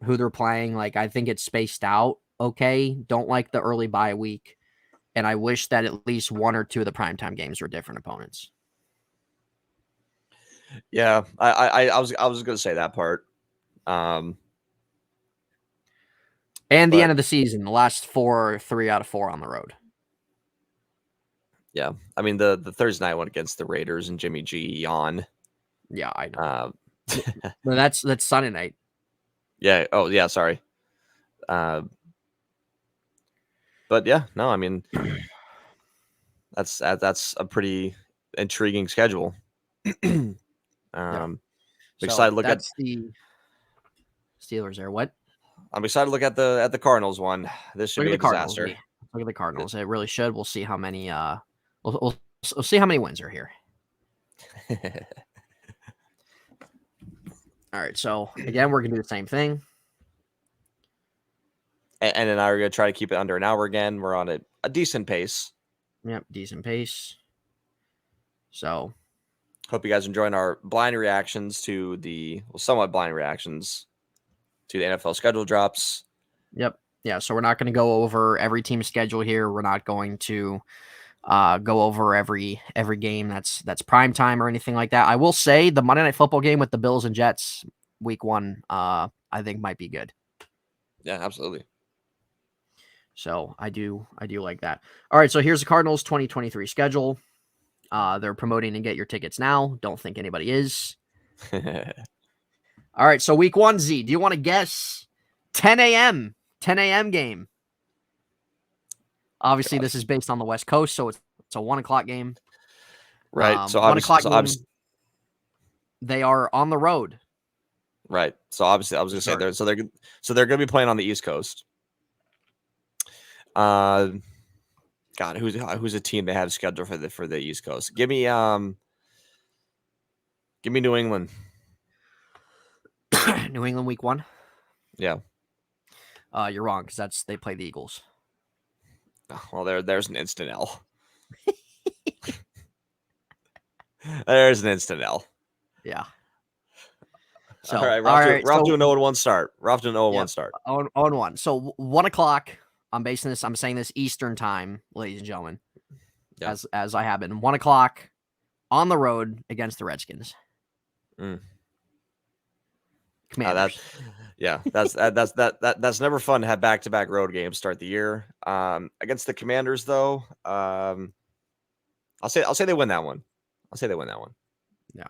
who they're playing, like I think it's spaced out okay. Don't like the early bye week. And I wish that at least 1 or 2 of the primetime games were different opponents. Yeah, I was going to say that part. And the end of the season, the last 4, 3 out of 4 on the road. Yeah, I mean the Thursday night one against the Raiders and Jimmy G yawn. Yeah, I know. But that's Sunday night. Yeah. Oh, yeah. Sorry. But yeah, no. I mean, that's a pretty intriguing schedule. I'm excited to look at the Steelers there. What? I'm excited to look at the Cardinals one. This should be a disaster. Look at the Cardinals. It really should. We'll see how many. We'll see how many wins are here. All right. So again, we're gonna do the same thing. And then we're gonna try to keep it under an hour again. We're on a decent pace. Yep, decent pace. So, hope you guys enjoying our blind reactions to somewhat blind reactions to the NFL schedule drops. Yep. Yeah. So we're not going to go over every team's schedule here. We're not going to go over every game that's prime time or anything like that. I will say the Monday Night Football game with the Bills and Jets week 1, I think might be good. Yeah, absolutely. So I do like that. All right. So here's the Cardinals 2023 schedule. They're promoting to get your tickets now. Don't think anybody is. All right. So week 1, Z, do you want to guess 10 a.m. game? Obviously, this is based on the West Coast, so it's a 1 o'clock game. Right. So 1 o'clock game. They are on the road. Right. So obviously, I was going to say they're going to be playing on the East Coast. God, who's a team they have scheduled for the East Coast? Give me New England. New England week 1. Yeah. You're wrong, because they play the Eagles. Well, there's an instant L. There's an instant L. Yeah. So all right, we're off to an 0-1 start. We're off to an 0-1 start. 0-1. So 1 o'clock. I'm saying this Eastern time, ladies and gentlemen. Yeah. As I have been. 1 o'clock on the road against the Redskins. Commanders. That's never fun to have back-to-back road games start the year. Against the Commanders, though, I'll say they win that one. Yeah.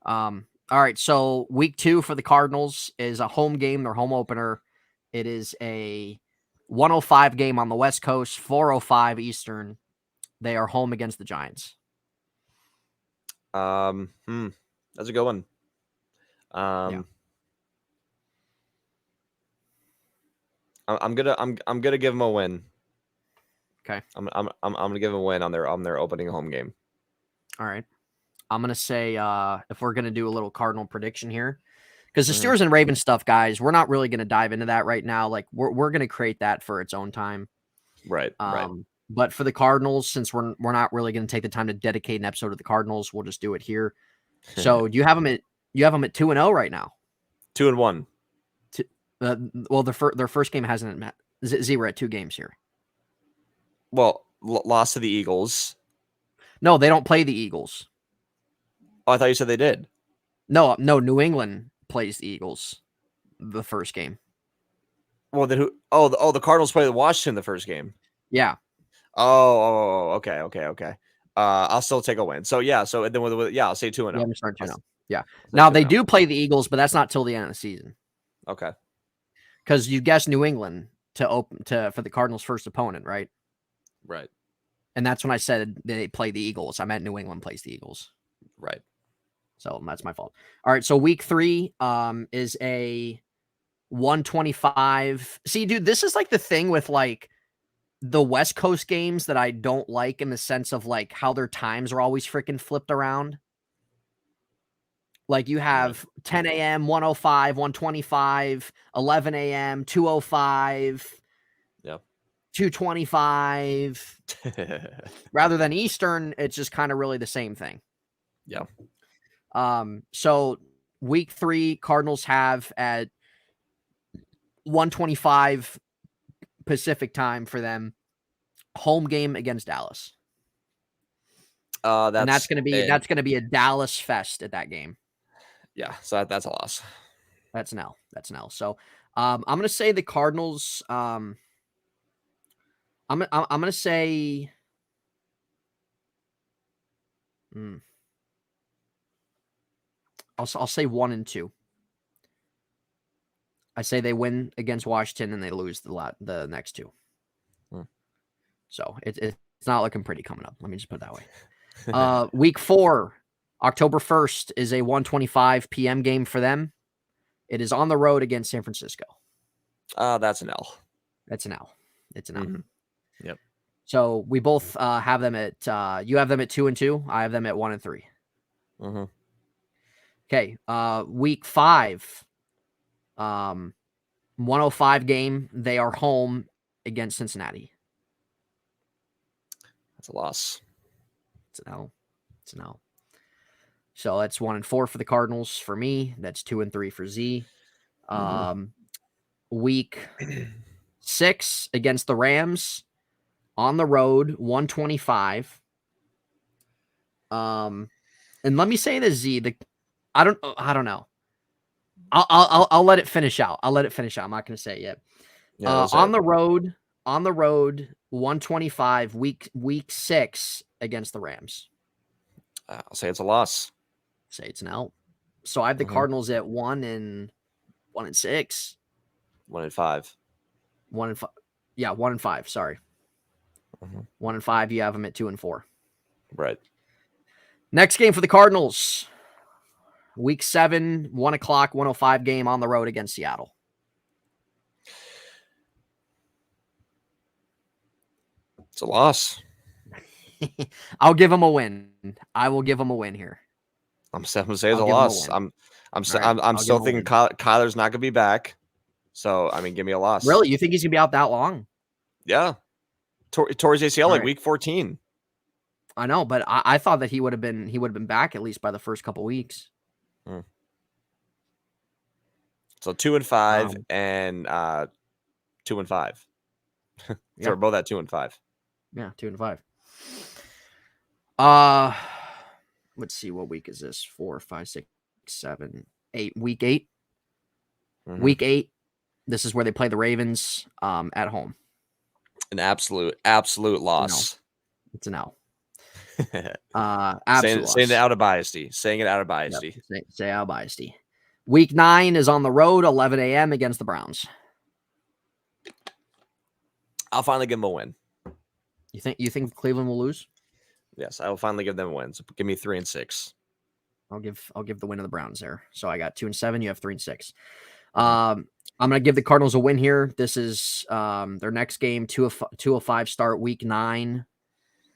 All right. So week 2 for the Cardinals is a home game, their home opener. It is a 1:05 game on the West Coast, 4:05 Eastern. They are home against the Giants. That's a good one. Yeah. I'm gonna give them a win. Okay. I'm gonna give them a win on their opening home game. All right. I'm gonna say if we're gonna do a little Cardinal prediction here, because the Steelers and Ravens stuff, guys, we're not really gonna dive into that right now. Like we're gonna create that for its own time. Right. Right. But for the Cardinals, since we're not really gonna take the time to dedicate an episode to the Cardinals, we'll just do it here. So do you have them at 2-0 right now? 2-1. Well, their first game hasn't met. We're at 2 games here. Well, lost to the Eagles. No, they don't play the Eagles. Oh, I thought you said they did. No. New England plays the Eagles the first game. Well, then who? Oh, the Cardinals play the Washington the first game. Yeah. Oh, okay. I'll still take a win. So yeah. So then I'll say 2-0. Yeah. Now they do play the Eagles, but that's not till the end of the season. Okay. Because you guessed New England for the Cardinals' first opponent, right? Right. And that's when I said they play the Eagles. I meant New England plays the Eagles. Right. So that's my fault. All right. So week 3 is a 125. See, dude, this is like the thing with like the West Coast games that I don't like in the sense of like how their times are always freaking flipped around. Like you have 10 a.m., 105, 125, 11 a.m., 205, Yep. 225. Rather than Eastern, it's just kind of really the same thing. Yeah. So week 3, Cardinals have at 125 Pacific time for them, home game against Dallas. And that's going to be a Dallas fest at that game. Yeah, so that's a loss. That's an L. So I'm going to say the Cardinals. I'm going to say. I'll say 1-2. I say they win against Washington and they lose the next 2. So it's not looking pretty coming up. Let me just put it that way. Week 4, October 1st is a 1:25 p.m. game for them. It is on the road against San Francisco. That's an L. That's an L. It's an L. Mm-hmm. Yep. So we both have them at. You have them at 2-2. I have them at 1-3. Mm-hmm. Okay. Week 5. 105 game. They are home against Cincinnati. That's a loss. It's an L. It's an L. So that's 1-4 for the Cardinals. For me, that's 2-3 for Z. Week 6 against the Rams on the road, 125. And let me say this, Z. I don't know. I'll let it finish out. I'm not going to say it yet. Yeah, on the road, 125. Week 6 against the Rams. I'll say it's a loss. Say it's an L. So I have the Cardinals at 1-6. 1-5. 1-5. Yeah, 1-5. Sorry. 1-5. You have them at 2-4. Right. Next game for the Cardinals. Week 7, 1 o'clock, 105 game on the road against Seattle. It's a loss. I'll give them a win. I will give them a win here. I'm going to say it's a loss. I'm still thinking Kyler's not going to be back. So, I mean, give me a loss. Really? You think he's going to be out that long? Yeah. Towards ACL, like week 14. I know, but I thought that he would have been back at least by the first couple weeks. So 2-5 and 2-5. So we're both at 2-5. Yeah, 2-5. Let's see, what week is this? 4, 5, 6, 7, 8. Week 8. Week 8. This is where they play the Ravens at home. An absolute loss. It's an L. Saying it out of biasty. Saying it out of biasty. Yep. Say out of biasty. Week 9 is on the road, 11 a.m. against the Browns. I'll finally give them a win. You think Cleveland will lose? Yes, I will finally give them a win. So give me 3-6. I'll give the win to the Browns there. So I got 2-7. You have 3-6. I'm gonna give the Cardinals a win here. This is their next game, 2:05 start, week 9.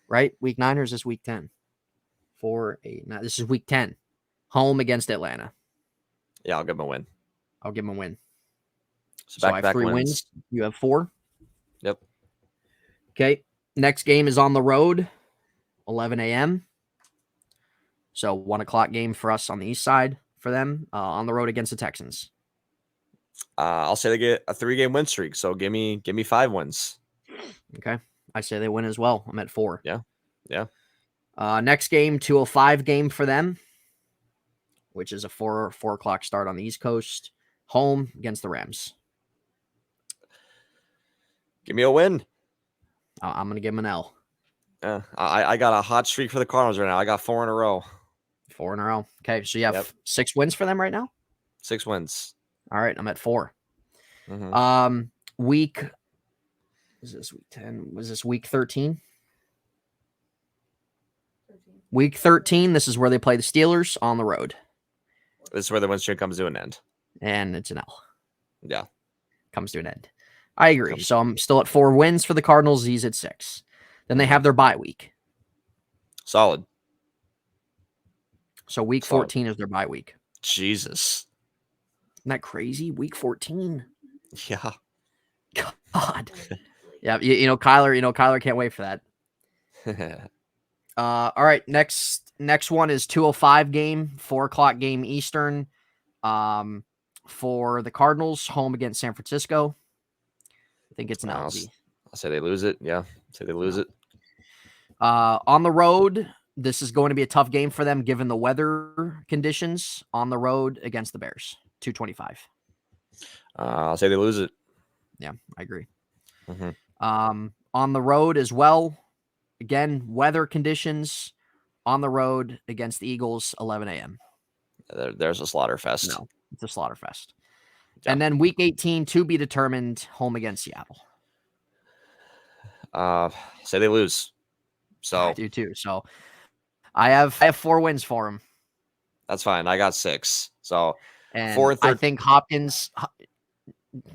Right? Week 9, or is this week 10? 4, 8, 9. This is week 10. Home against Atlanta. Yeah, I'll give them a win. I'll give them a win. So I have 3 wins. You have 4. Yep. Okay. Next game is on the road, 11 a.m. So 1 o'clock game for us on the east side for them on the road against the Texans. I'll say they get a 3-game win streak. So give me 5 wins. Okay. I say they win as well. I'm at 4. Yeah. Next game, 2:05 game for them, which is a 4 o'clock start on the East Coast. Home against the Rams. Give me a win. I'm going to give them an L. I got a hot streak for the Cardinals right now. I got 4 in a row. 4 in a row. Okay, so you have 6 wins for them right now? 6 wins. All right, I'm at 4. Week... Is this week 10? Was this week 13? Week 13, this is where they play the Steelers on the road. This is where the win streak comes to an end. And it's an L. Yeah. Comes to an end. I agree. So I'm still at 4 wins for the Cardinals. Z's at 6. Then they have their bye week. Solid. So week 14 is their bye week. Jesus. Isn't that crazy? Week 14. Yeah. God. Yeah, Kyler can't wait for that. All right, next one is 2:05 game, 4:00 game Eastern. For the Cardinals, home against San Francisco. I think it's an LZ. I'll say they lose it. Yeah, say they lose it. On the road, this is going to be a tough game for them given the weather conditions. On the road against the Bears, 2:25. I'll say they lose it. Yeah, I agree. Mm-hmm. On the road as well, again, weather conditions. On the road against the Eagles, 11 a.m. There's a slaughter fest. No, it's a slaughter fest. Yeah. And then week 18, to be determined, home against Seattle. Say they lose. So I do too. So I have 4 wins for him. That's fine. I got 6. So and 4 and 13. I think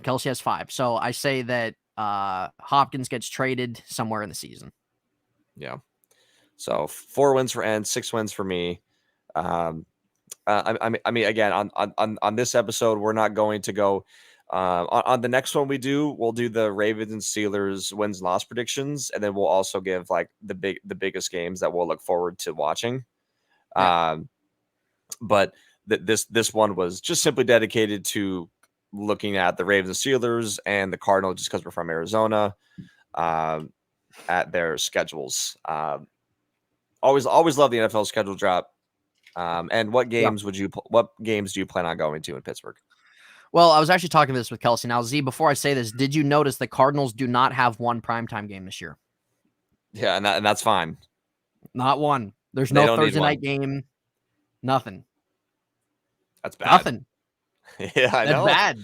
Kelsey has 5. So I say that Hopkins gets traded somewhere in the season. Yeah. So 4 wins for N, 6 wins for me. I mean, again, on this episode, we're not going to go. On the next one we'll do the Ravens and Steelers wins and loss predictions, and then we'll also give like the biggest games that we'll look forward to watching. Yeah. But this one was just simply dedicated to looking at the Ravens and Steelers and the Cardinals, just because we're from Arizona, at their schedules. Always love the NFL schedule drop. And what games do you plan on going to in Pittsburgh? Well, I was actually talking this with Kelsey. Now, Z, before I say this, did you notice the Cardinals do not have one primetime game this year? Yeah, and that's fine. Not one. There's no Thursday night game. Nothing. That's bad. Nothing. Yeah, I know. That's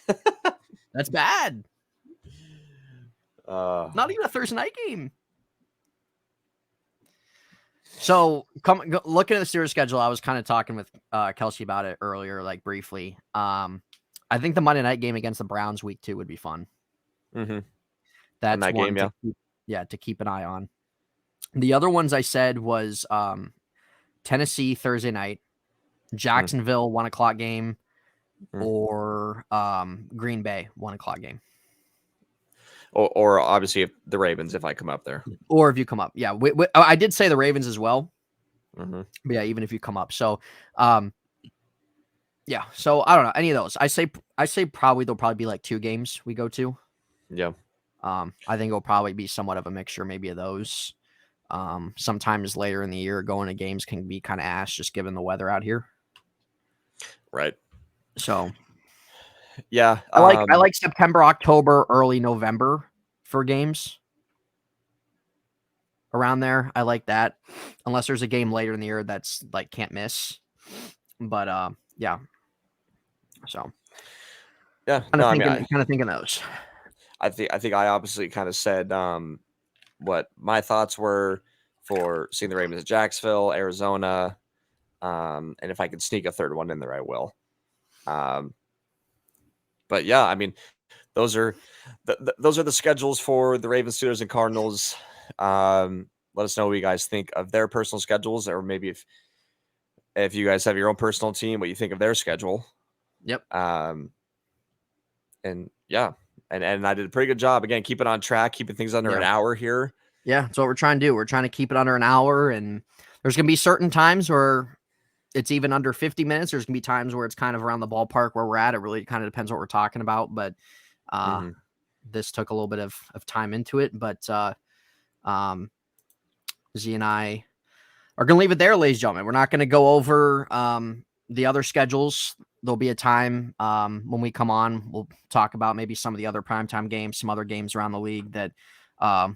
bad. That's bad. Not even a Thursday night game. So, looking at the Steelers schedule, I was kind of talking with Kelsey about it earlier, like briefly. I think the Monday night game against the Browns week 2 would be fun. Mm-hmm. That's one game, to keep an eye on. The other ones I said was Tennessee Thursday night, Jacksonville 1:00 game, or Green Bay 1:00 game. Or obviously if the Ravens, if I come up there. Or if you come up. Yeah. I did say the Ravens as well. Mm-hmm. But yeah, even if you come up. So, yeah. So I don't know. Any of those. I say there'll probably be like 2 games we go to. Yeah. I think it'll probably be somewhat of a mixture, maybe of those. Sometimes later in the year, going to games can be kind of ass just given the weather out here. Right. So yeah, I like September, October, early November for games. Around there, I like that. Unless there's a game later in the year that's like can't miss. But yeah. So yeah, kind of thinking those. I think I obviously kind of said what my thoughts were for seeing the Ravens at Jacksonville, Arizona, and if I could sneak a third one in there, I will. But yeah, I mean, those are the schedules for the Ravens, Steelers, and Cardinals. Let us know what you guys think of their personal schedules, or maybe if you guys have your own personal team, what you think of their schedule. Yep. And yeah, and I did a pretty good job again, keeping on track, keeping things under an hour here. Yeah, that's what we're trying to do. We're trying to keep it under an hour, and there's going to be certain times where it's even under 50 minutes. There's going to be times where it's kind of around the ballpark where we're at. It really kind of depends what we're talking about, but this took a little bit of time into it. But Z and I are going to leave it there, ladies and gentlemen. We're not going to go over the other schedules. There'll be a time when we come on, we'll talk about maybe some of the other primetime games, some other games around the league that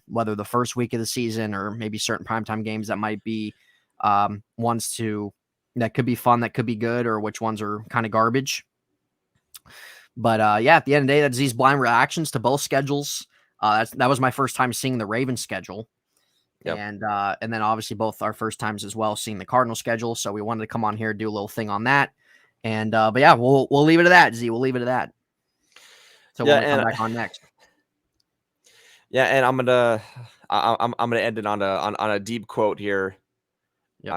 whether the first week of the season or maybe certain primetime games that might be ones that could be fun, that could be good, or which ones are kind of garbage. But yeah, at the end of the day, that's these blind reactions to both schedules. That was my first time seeing the Ravens schedule. Yep. And then obviously both our first times as well seeing the Cardinal schedule. So we wanted to come on here, do a little thing on that. And but yeah, we'll leave it at that, Z. We'll leave it at that. So when we come back on next. Yeah, and I'm gonna end it on a deep quote here. Yep.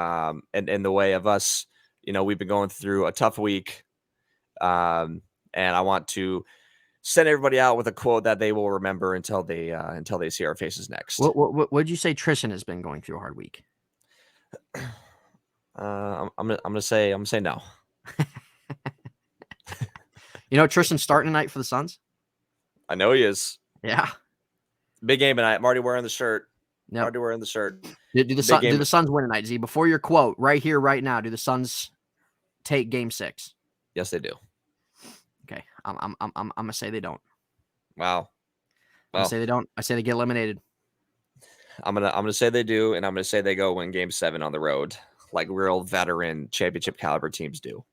And in the way of us, we've been going through a tough week. And I want to send everybody out with a quote that they will remember until they see our faces next. What would you say Tristan has been going through a hard week? I'm gonna say no. Tristan's starting tonight for the Suns. I know he is. Yeah. Big game tonight. I'm already wearing the shirt. Yep. Already wearing the shirt. Do the Suns win tonight, Z? Before your quote, right here, right now, do the Suns take Game 6? Yes, they do. Okay, I'm gonna say they don't. Wow. I'm gonna say they don't. I say they get eliminated. I'm gonna say they do, and I'm gonna say they go win Game 7 on the road, like real veteran championship caliber teams do.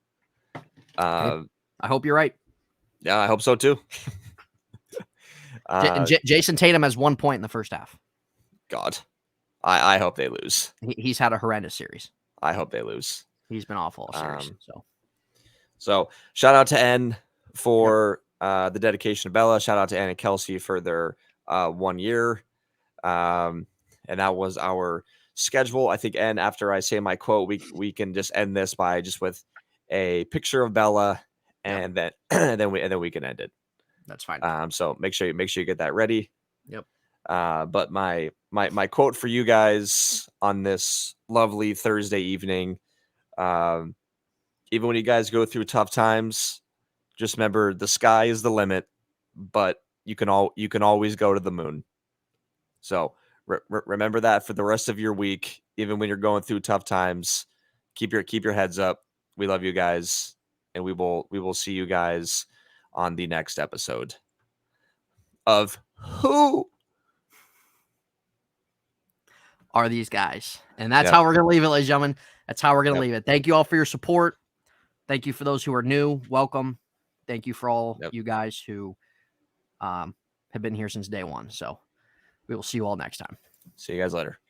Okay. I hope you're right. Yeah, I hope so too. Jason Tatum has 1 point in the first half. God, I hope they lose. He's had a horrendous series. I hope they lose. He's been awful all series. So shout out to N for the dedication of Bella. Shout out to Ann and Kelsey for their 1 year. And that was our schedule. I think, N, after I say my quote, we can just end this by just with a picture of Bella, and then then we can end it. That's fine. So make sure you get that ready. Yep. But my quote for you guys on this lovely Thursday evening, even when you guys go through tough times, just remember the sky is the limit, but you can always go to the moon. So remember that for the rest of your week, even when you're going through tough times. Keep your heads up. We love you guys, and we will see you guys on the next episode of Who Are These Guys? And that's how we're going to leave it, ladies and gentlemen. That's how we're going to leave it. Thank you all for your support. Thank you for those who are new. Welcome. Thank you for all you guys who have been here since day one. So we will see you all next time. See you guys later.